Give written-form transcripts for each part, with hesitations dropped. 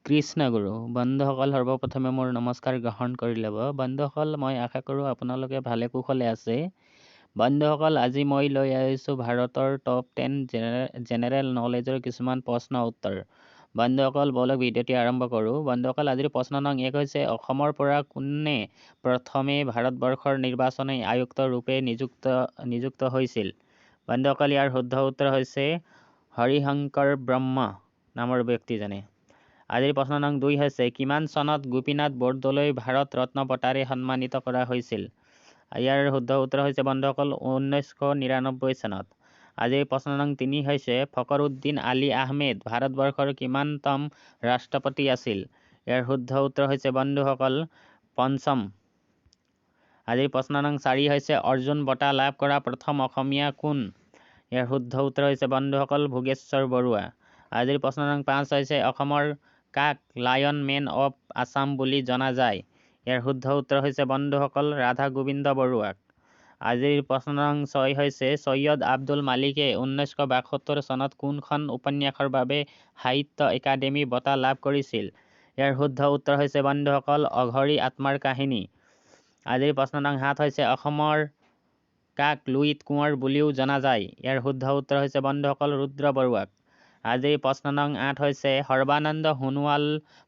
কৃষ্ণগুৰু বন্ধুসকল সৰ্বপ্ৰথমে মোৰ নমস্কাৰ গ্ৰহণ কৰি ল'ব। বন্ধুসকল মই আশা কৰোঁ আপোনালোকে ভালে কুশলে আছে। বন্ধুসকল আজি মই লৈ আহিছোঁ ভাৰতৰ টপ 10 জেনেৰেল নলেজৰ কিছুমান প্ৰশ্ন উত্তৰ। বন্ধুসকল বলক ভিডিঅ'টি আৰম্ভ কৰোঁ। বন্ধুসকল আজিৰ প্ৰশ্ন নং 1 হৈছে অসমৰ পৰা কোনে প্ৰথমে ভাৰতবৰ্ষৰ নিৰ্বাচনী আয়ুক্ত ৰূপে নিযুক্ত হৈছিল? বন্ধুসকল ইয়াৰ শুদ্ধ উত্তৰ হৈছে হৰিশংকৰ ব্ৰহ্ম নামৰ ব্যক্তিজনে। আজিৰ প্ৰশ্ন নং 2 হৈছে কিমান চনত গোপীনাথ বৰদলৈ ভাৰত ৰত্ন বঁটাৰে সন্মানিত কৰা হৈছিল? ইয়াৰ শুদ্ধ উত্তৰ হৈছে বন্ধুসকল 1999 চনত। আজিৰ প্ৰশ্ন নং 3 হৈছে ফখৰুদ্দিন আলী আহমেদ ভাৰতবৰ্ষৰ কিমানতম ৰাষ্ট্ৰপতি আছিল? ইয়াৰ শুদ্ধ উত্তৰ হৈছে বন্ধুসকল 5ম। আজিৰ প্ৰশ্ন নং 4 হৈছে অৰ্জুন বঁটা লাভ কৰা প্ৰথম অসমীয়া কোন? ইয়াৰ শুদ্ধ উত্তৰ হৈছে বন্ধুসকল ভোগেশ্বৰ বৰুৱা। আজিৰ প্ৰশ্ন নং 5 হৈছে অসমৰ কাক লায়ন মেন অৱ আছাম বুলি জনা যায়? ইয়াৰ শুদ্ধ উত্তৰ হৈছে বন্ধুসকল ৰাধা গোবিন্দ বৰুৱাক। আজিৰ প্ৰশ্ন নং 6 হৈছে সৈয়দ আব্দুল মালিকে 1972 চনত কোনখন উপন্যাসৰ বাবে সাহিত্য একাডেমী বঁটা লাভ কৰিছিল? ইয়াৰ শুদ্ধ উত্তৰ হৈছে বন্ধুসকল অঘৰী আত্মাৰ কাহিনী। আজিৰ প্ৰশ্ন নং 7 হৈছে অসমৰ কাক লুইত কোঁৱৰ বুলিও জনা যায়? ইয়াৰ শুদ্ধ উত্তৰ হৈছে বন্ধুসকল ৰুদ্ৰ বৰুৱাক। আজিৰ প্ৰশ্ন নং 8 হৈছে সৰ্বানন্দ সোণোৱাল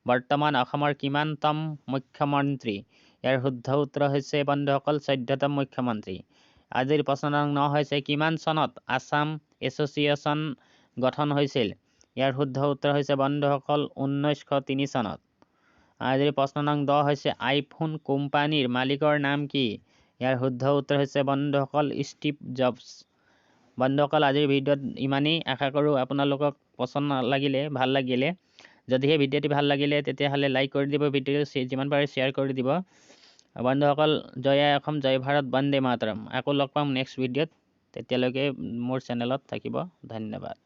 বৰ্তমান অসমৰ কিমানতম মুখ্যমন্ত্ৰী? ইয়াৰ শুদ্ধ উত্তৰ হৈছে বন্ধুসকল 14তম মুখ্যমন্ত্ৰী। আজিৰ প্ৰশ্ন নং 9 হৈছে কিমান চনত আছাম এছ'চিয়েশ্যন গঠন হৈছিল? ইয়াৰ শুদ্ধ উত্তৰ হৈছে বন্ধুসকল 1903 চনত। আজিৰ প্ৰশ্ন নং 10 হৈছে আইফোন কোম্পানীৰ মালিকৰ নাম কি? ইয়াৰ শুদ্ধ উত্তৰ হৈছে বন্ধুসকল ষ্টিভ জবছ। বন্ধুসকল আজিৰ ভিডিঅ'ত ইমানেই। আশা কৰোঁ আপোনালোকক ভাল লাগিলে। যদিহে ভিডিঅ'টি ভাল লাগিলে তেতিয়াহ'লে লাইক কৰি দিব, ভিডিঅ'টো যিমান পাৰে শ্বেয়াৰ কৰি দিব। বন্ধুসকল জয় আই অসম, জয় ভাৰত, বন্দে মাতৰম। আকৌ লগ পাম নেক্সট ভিডিঅ'ত। তেতিয়ালৈকে মোৰ চেনেলত থাকিব। ধন্যবাদ।